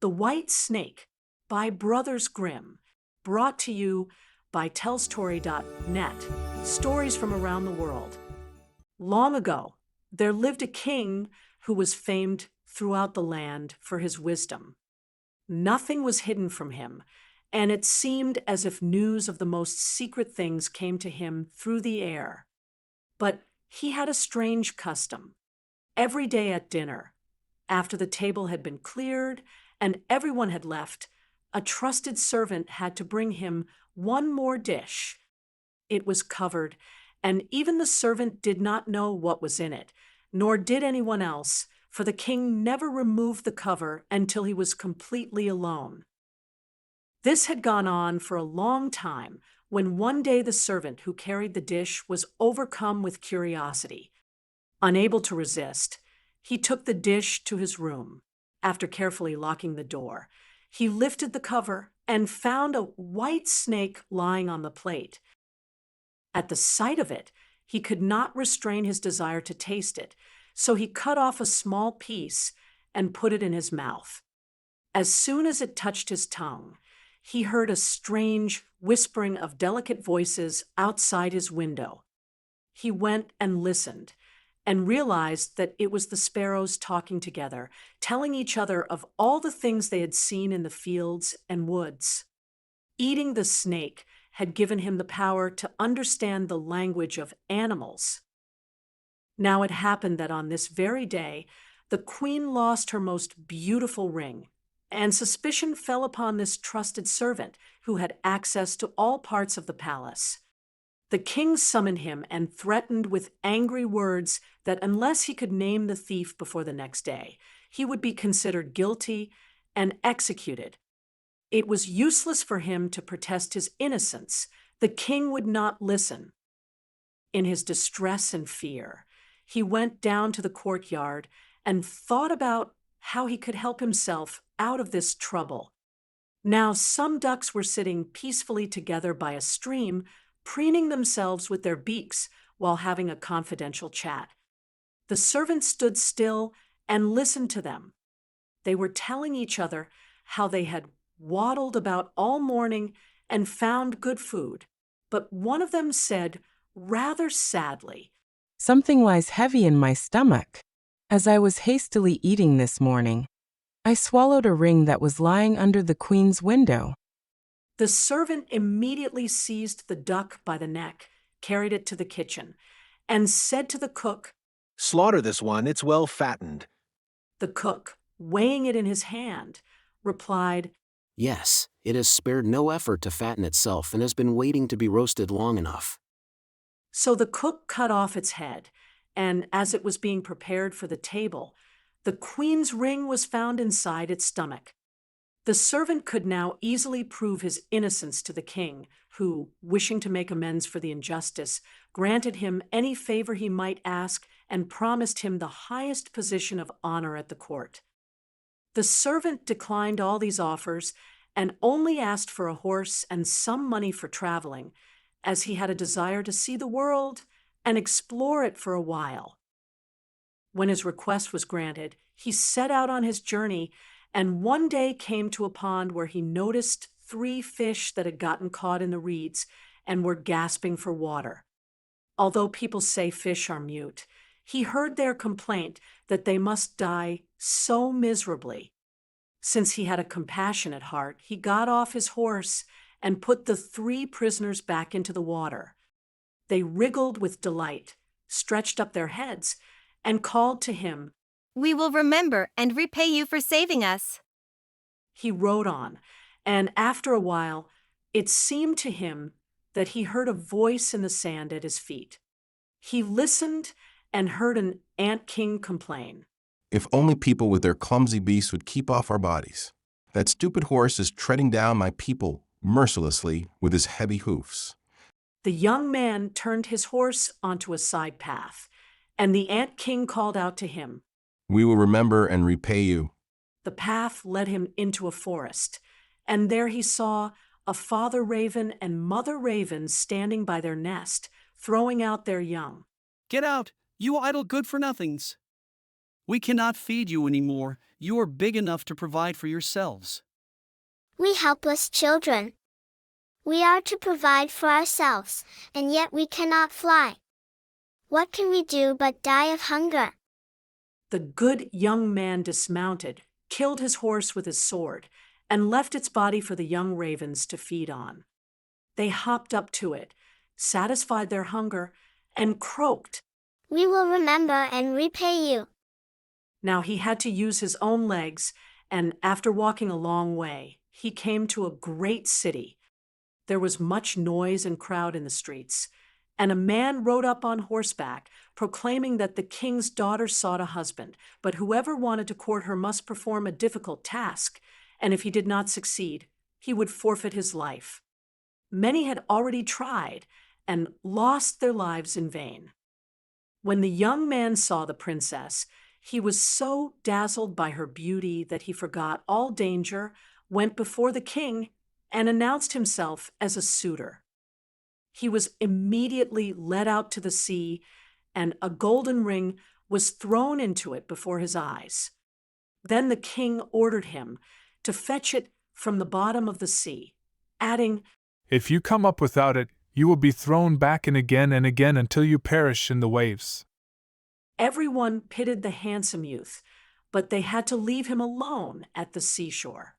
The White Snake by Brothers Grimm, brought to you by TellStory.net, stories from around the world. Long ago, there lived a king who was famed throughout the land for his wisdom. Nothing was hidden from him, and it seemed as if news of the most secret things came to him through the air. But he had a strange custom. Every day at dinner, after the table had been cleared and everyone had left, a trusted servant had to bring him one more dish. It was covered, and even the servant did not know what was in it, nor did anyone else, for the king never removed the cover until he was completely alone. This had gone on for a long time, when one day the servant who carried the dish was overcome with curiosity. Unable to resist, he took the dish to his room. After carefully locking the door, he lifted the cover and found a white snake lying on the plate. At the sight of it, he could not restrain his desire to taste it, so he cut off a small piece and put it in his mouth. As soon as it touched his tongue, he heard a strange whispering of delicate voices outside his window. He went and listened, and realized that it was the sparrows talking together, telling each other of all the things they had seen in the fields and woods. Eating the snake had given him the power to understand the language of animals. Now it happened that on this very day, the queen lost her most beautiful ring, and suspicion fell upon this trusted servant who had access to all parts of the palace. The king summoned him and threatened with angry words that unless he could name the thief before the next day, he would be considered guilty and executed. It was useless for him to protest his innocence. The king would not listen. In his distress and fear, he went down to the courtyard and thought about how he could help himself out of this trouble. Now some ducks were sitting peacefully together by a stream, preening themselves with their beaks while having a confidential chat. The servant stood still and listened to them. They were telling each other how they had waddled about all morning and found good food. But one of them said, rather sadly, "Something lies heavy in my stomach. As I was hastily eating this morning, I swallowed a ring that was lying under the queen's window." The servant immediately seized the duck by the neck, carried it to the kitchen, and said to the cook, "Slaughter this one, it's well fattened." The cook, weighing it in his hand, replied, "Yes, it has spared no effort to fatten itself and has been waiting to be roasted long enough." So the cook cut off its head, and as it was being prepared for the table, the queen's ring was found inside its stomach. The servant could now easily prove his innocence to the king, who, wishing to make amends for the injustice, granted him any favor he might ask and promised him the highest position of honor at the court. The servant declined all these offers and only asked for a horse and some money for traveling, as he had a desire to see the world and explore it for a while. When his request was granted, he set out on his journey and one day came to a pond where he noticed 3 fish that had gotten caught in the reeds and were gasping for water. Although people say fish are mute, he heard their complaint that they must die so miserably. Since he had a compassionate heart, he got off his horse and put the 3 prisoners back into the water. They wriggled with delight, stretched up their heads, and called to him, "We will remember and repay you for saving us." He rode on, and after a while, it seemed to him that he heard a voice in the sand at his feet. He listened and heard an ant king complain. "If only people with their clumsy beasts would keep off our bodies. That stupid horse is treading down my people mercilessly with his heavy hoofs." The young man turned his horse onto a side path, and the ant king called out to him. "We will remember and repay you." The path led him into a forest, and there he saw a father raven and mother raven standing by their nest, throwing out their young. "Get out, you idle good-for-nothings. We cannot feed you anymore. You are big enough to provide for yourselves. We helpless children. We are to provide for ourselves, and yet we cannot fly. What can we do but die of hunger? The good young man dismounted, killed his horse with his sword, and left its body for the young ravens to feed on. They hopped up to it, satisfied their hunger, and croaked. We will remember and repay you. Now he had to use his own legs, and after walking a long way, he came to a great city. There was much noise and crowd in the streets, and a man rode up on horseback, proclaiming that the king's daughter sought a husband, but whoever wanted to court her must perform a difficult task, and if he did not succeed, he would forfeit his life. Many had already tried and lost their lives in vain. When the young man saw the princess, he was so dazzled by her beauty that he forgot all danger, went before the king, and announced himself as a suitor. He was immediately led out to the sea, and a golden ring was thrown into it before his eyes. Then the king ordered him to fetch it from the bottom of the sea, adding, "If you come up without it, you will be thrown back and again until you perish in the waves." Everyone pitied the handsome youth, but they had to leave him alone at the seashore.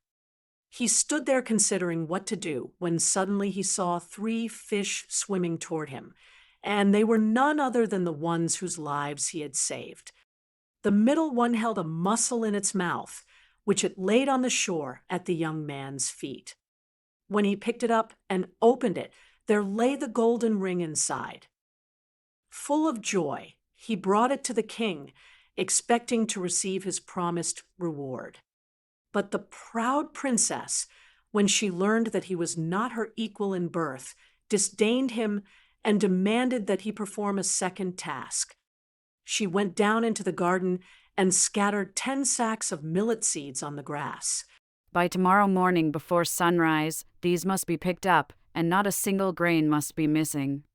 He stood there considering what to do when suddenly he saw 3 fish swimming toward him, and they were none other than the ones whose lives he had saved. The middle one held a mussel in its mouth, which it laid on the shore at the young man's feet. When he picked it up and opened it, there lay the golden ring inside. Full of joy, he brought it to the king, expecting to receive his promised reward. But the proud princess, when she learned that he was not her equal in birth, disdained him and demanded that he perform a second task. She went down into the garden and scattered 10 sacks of millet seeds on the grass. By tomorrow morning before sunrise, these must be picked up, and not a single grain must be missing.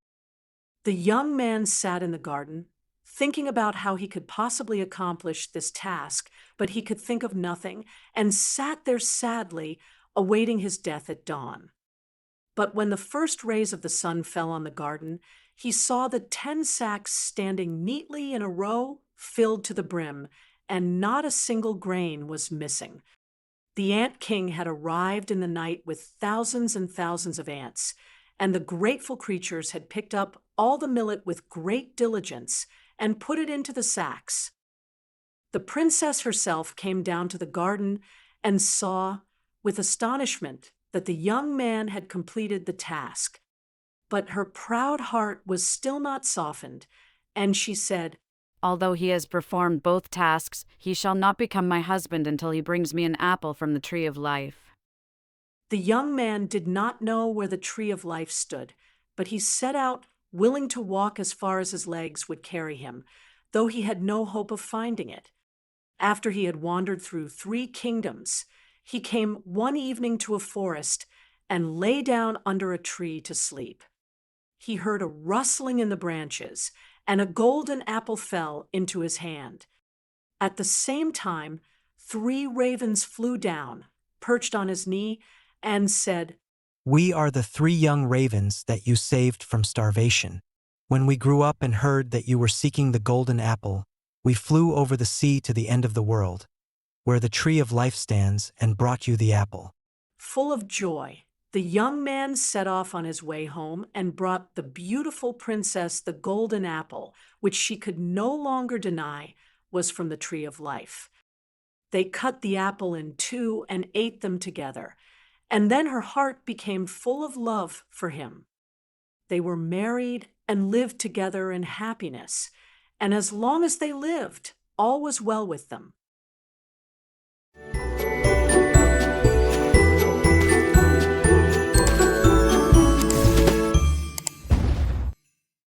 The young man sat in the garden, thinking about how he could possibly accomplish this task, but he could think of nothing, and sat there sadly, awaiting his death at dawn. But when the first rays of the sun fell on the garden, he saw the 10 sacks standing neatly in a row, filled to the brim, and not a single grain was missing. The ant king had arrived in the night with thousands and thousands of ants, and the grateful creatures had picked up all the millet with great diligence and put it into the sacks. The princess herself came down to the garden and saw, with astonishment, that the young man had completed the task. But her proud heart was still not softened, and she said, "Although he has performed both tasks, he shall not become my husband until he brings me an apple from the tree of life." The young man did not know where the tree of life stood, but he set out willing to walk as far as his legs would carry him, though he had no hope of finding it. After he had wandered through 3 kingdoms, he came one evening to a forest and lay down under a tree to sleep. He heard a rustling in the branches, and a golden apple fell into his hand. At the same time, 3 ravens flew down, perched on his knee, and said, "We are the 3 young ravens that you saved from starvation. When we grew up and heard that you were seeking the golden apple, we flew over the sea to the end of the world, where the tree of life stands, and brought you the apple." Full of joy, the young man set off on his way home and brought the beautiful princess the golden apple, which she could no longer deny was from the tree of life. They cut the apple in 2 and ate them together, and then her heart became full of love for him. They were married and lived together in happiness, and as long as they lived, all was well with them.